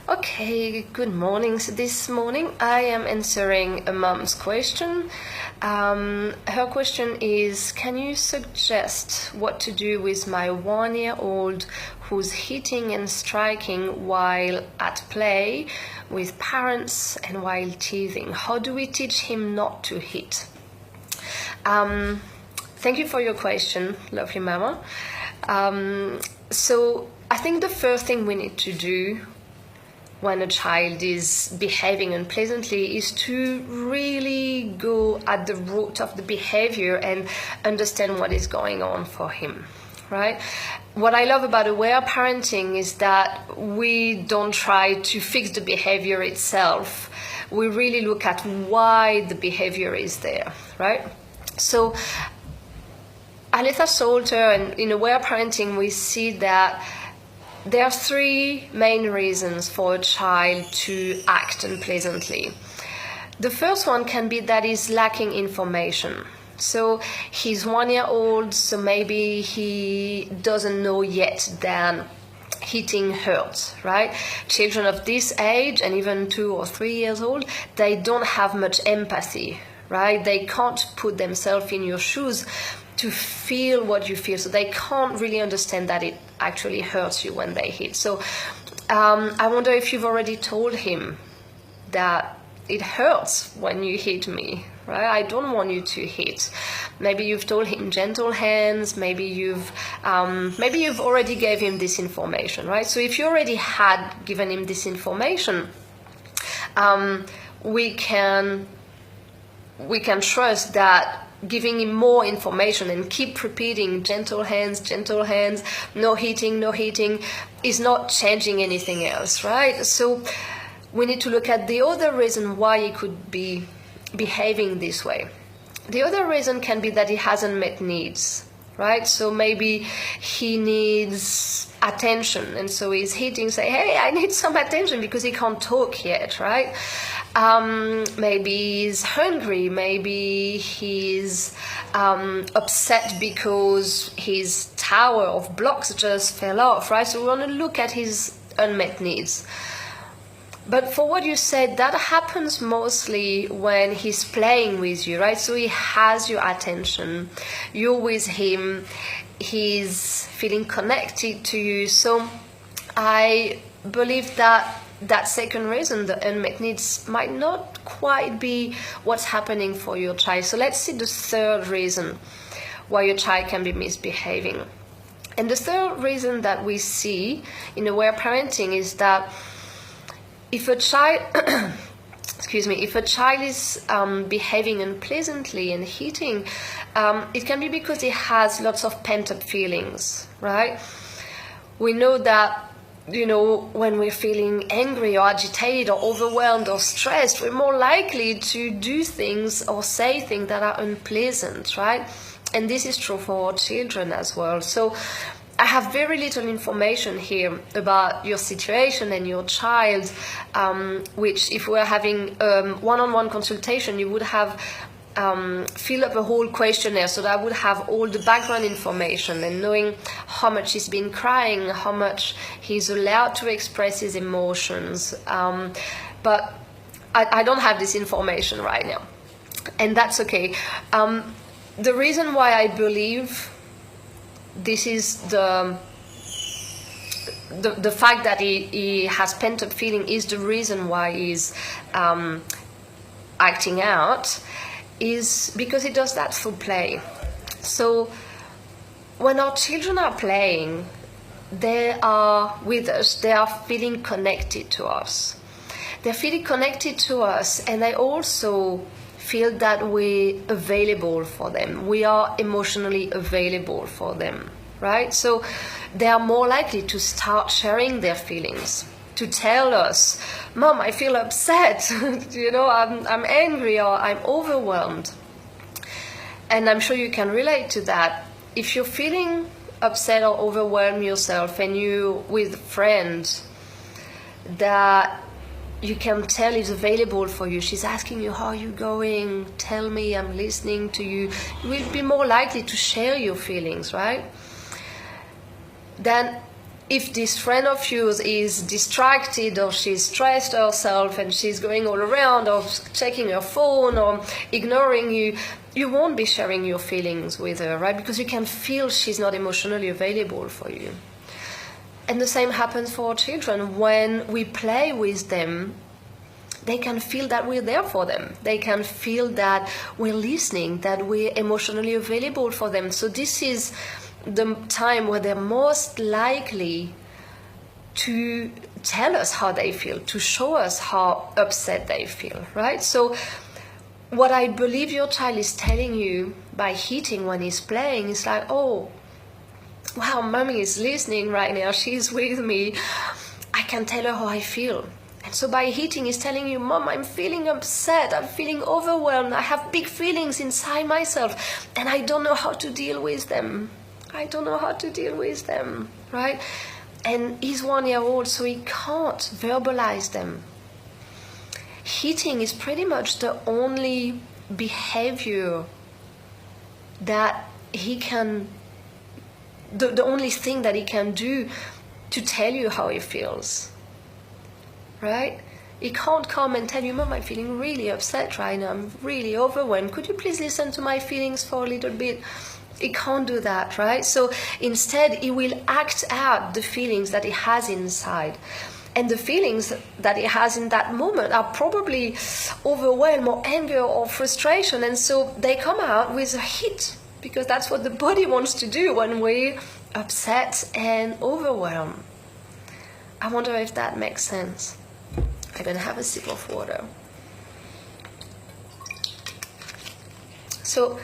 Okay, good morning. So this morning I am answering a mom's question. Her question is, can you suggest what to do with my 1-year-old who's hitting and striking while at play with parents and while teething? How do we teach him not to hit? Thank you for your question, lovely mama. So I think the first thing we need to do when a child is behaving unpleasantly is to really go at the root of the behavior and understand what is going on for him, right? What I love about aware parenting is that we don't try to fix the behavior itself. We really look at why the behavior is there, right? So Aletha Salter, and in aware parenting we see that there are 3 main reasons for a child to act unpleasantly. The first one can be that he's lacking information. So he's 1 year old, so maybe he doesn't know yet that hitting hurts, right? Children of this age, and even 2 or 3 years old, they don't have much empathy, right? They can't put themselves in your shoes to feel what you feel, so they can't really understand that it actually hurts you when they hit. So I wonder if you've already told him that it hurts when you hit me, right? I don't want you to hit. Maybe you've told him gentle hands, maybe you've already gave him this information, right? So if you already had given him this information, we can trust that giving him more information and keep repeating gentle hands, no hitting, is not changing anything else, right? So we need to look at the other reason why he could be behaving this way. The other reason can be that he has unmet needs, right? So maybe he needs attention, and so he's hitting, say, hey, I need some attention, because he can't talk yet, right? Maybe he's hungry, maybe he's upset because his tower of blocks just fell off, right? So we want to look at his unmet needs. But for what you said, that happens mostly when he's playing with you, right? So he has your attention, you're with him, he's feeling connected to you. So I believe that second reason, the unmet needs, might not quite be what's happening for your child. So let's see the third reason why your child can be misbehaving. And the third reason that we see in aware parenting is that if a child is behaving unpleasantly and hitting, it can be because he has lots of pent-up feelings, right? We know that, when we're feeling angry or agitated or overwhelmed or stressed, we're more likely to do things or say things that are unpleasant, right? And this is true for our children as well. So I have very little information here about your situation and your child, which if we're having one-on-one consultation, you would have fill up a whole questionnaire, so that I would have all the background information and knowing how much he's been crying, how much he's allowed to express his emotions. But I don't have this information right now, and that's okay. The reason why I believe this is the fact that he has pent-up feeling is the reason why he's acting out, is because he does that through play. So when our children are playing, they are with us, they are feeling connected to us. They're feeling connected to us, and they also feel that we're available for them. We are emotionally available for them, right? So they are more likely to start sharing their feelings, to tell us, Mom, I feel upset, I'm angry, or I'm overwhelmed. And I'm sure you can relate to that. If you're feeling upset or overwhelmed yourself and you with a friend that you can tell is available for you, she's asking you, how are you going? Tell me, I'm listening to you. You will be more likely to share your feelings, right? Then if this friend of yours is distracted or she's stressed herself and she's going all around or checking her phone or ignoring you, you won't be sharing your feelings with her, right? Because you can feel she's not emotionally available for you. And the same happens for our children. When we play with them, they can feel that we're there for them. They can feel that we're listening, that we're emotionally available for them. So this is the time where they're most likely to tell us how they feel, to show us how upset they feel, right? So what I believe your child is telling you by hitting when he's playing is like, oh, wow, mommy is listening right now, she's with me, I can tell her how I feel. And so by hitting, he's telling you, Mom, I'm feeling upset, I'm feeling overwhelmed, I have big feelings inside myself, and I don't know how to deal with them. I don't know how to deal with them, right? And he's 1 year old, so he can't verbalize them. Hitting is pretty much the only behavior that he can, the only thing that he can do to tell you how he feels. Right? He can't come and tell you, Mom, I'm feeling really upset right now. I'm really overwhelmed. Could you please listen to my feelings for a little bit? He can't do that, right? So instead, he will act out the feelings that he has inside. And the feelings that he has in that moment are probably overwhelm or anger or frustration. And so they come out with a hit, because that's what the body wants to do when we're upset and overwhelmed. I wonder if that makes sense. I'm going to have a sip of water. So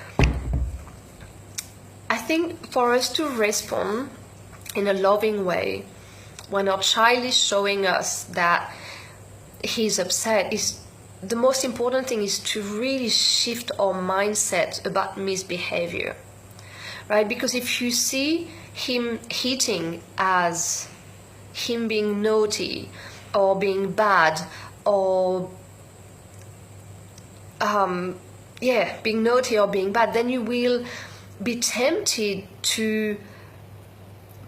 I think for us to respond in a loving way when our child is showing us that he's upset, is the most important thing is to really shift our mindset about misbehavior, right? Because if you see him hitting as him being naughty or being bad or being naughty or being bad, then you will be tempted to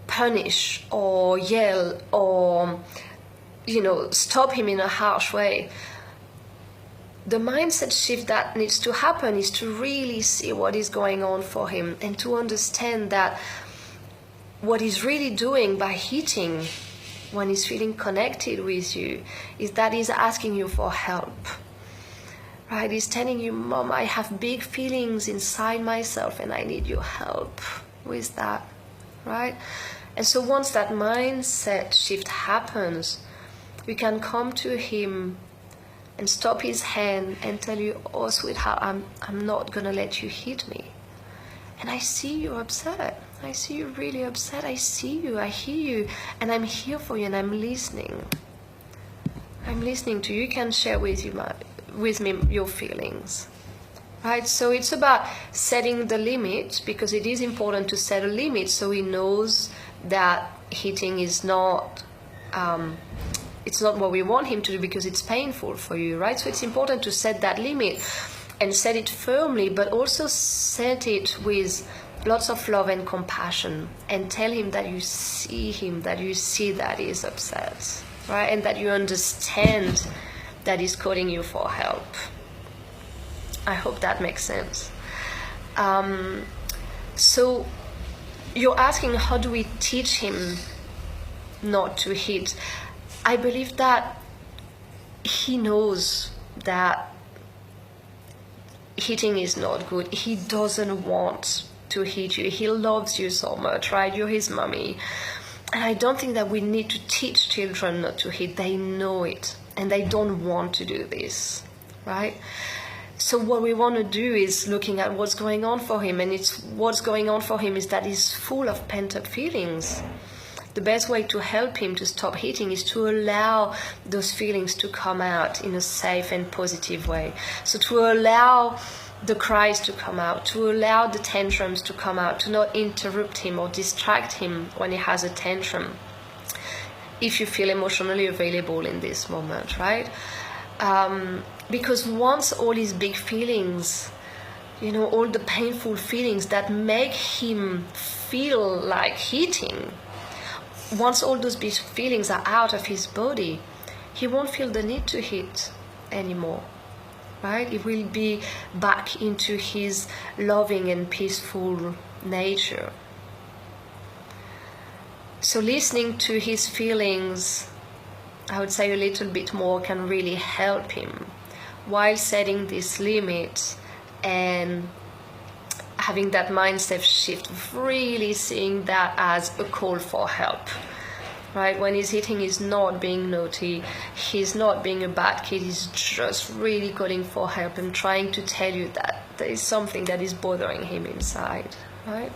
punish or yell or stop him in a harsh way. The mindset shift that needs to happen is to really see what is going on for him and to understand that what he's really doing by hitting when he's feeling connected with you is that he's asking you for help, right? He's telling you, Mom, I have big feelings inside myself and I need your help with that, right? And so once that mindset shift happens, we can come to him and stop his hand and tell you, oh, sweetheart, I'm not going to let you hit me. And I see you're upset. I see you really upset. I see you, I hear you, and I'm here for you, and I'm listening. I'm listening to you. You can share with me your feelings, right? So it's about setting the limit, because it is important to set a limit so he knows that hitting is not, it's not what we want him to do because it's painful for you, right? So it's important to set that limit and set it firmly, but also set it with lots of love and compassion, and tell him that you see him, that you see that he's upset, right? And that you understand that he's calling you for help. I hope that makes sense. So you're asking, how do we teach him not to hit? I believe that he knows that hitting is not good. He doesn't want to hit you. He loves you so much, right? You're his mommy. And I don't think that we need to teach children not to hit. They know it and they don't want to do this, right? So what we want to do is looking at what's going on for him, and what's going on for him is that he's full of pent-up feelings. The best way to help him to stop hitting is to allow those feelings to come out in a safe and positive way. So to allow the cries to come out, to allow the tantrums to come out, to not interrupt him or distract him when he has a tantrum, if you feel emotionally available in this moment, right? Because once all his big feelings, all the painful feelings that make him feel like hitting, once all those big feelings are out of his body, he won't feel the need to eat anymore, right? He will be back into his loving and peaceful nature. So listening to his feelings, I would say a little bit more, can really help him while setting this limit and having that mindset shift, really seeing that as a call for help, right? When he's eating, he's not being naughty, he's not being a bad kid, he's just really calling for help and trying to tell you that there is something that is bothering him inside, right?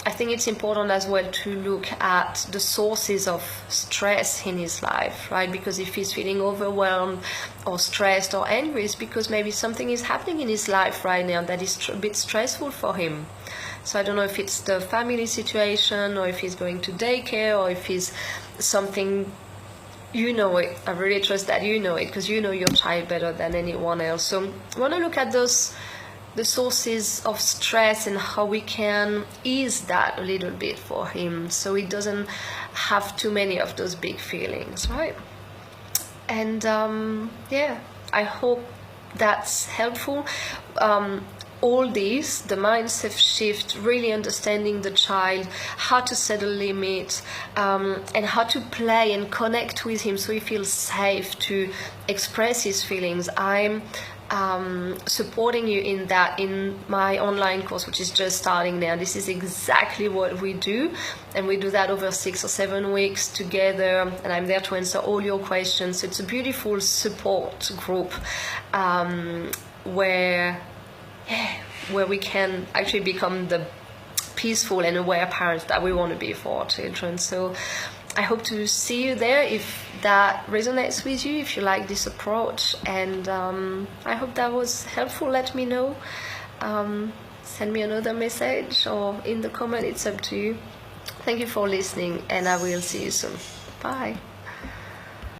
I think it's important as well to look at the sources of stress in his life, right? Because if he's feeling overwhelmed or stressed or angry, it's because maybe something is happening in his life right now that is a bit stressful for him. So I don't know if it's the family situation, or if he's going to daycare, or if it's something, you know it. I really trust that you know it, because you know your child better than anyone else. So I want to look at the sources of stress and how we can ease that a little bit for him, so he doesn't have too many of those big feelings, right? And yeah, I hope that's helpful. All these, the mindset shift, really understanding the child, how to set a limit, and how to play and connect with him so he feels safe to express his feelings. I'm supporting you in that in my online course, which is just starting now. This is exactly what we do, and we do that over 6 or 7 weeks together, and I'm there to answer all your questions. So it's a beautiful support group where we can actually become the peaceful and aware parents that we want to be for our children. So I hope to see you there if that resonates with you, if you like this approach, and I hope that was helpful. Let me know. Send me another message or in the comment, it's up to you. Thank you for listening, and I will see you soon. Bye.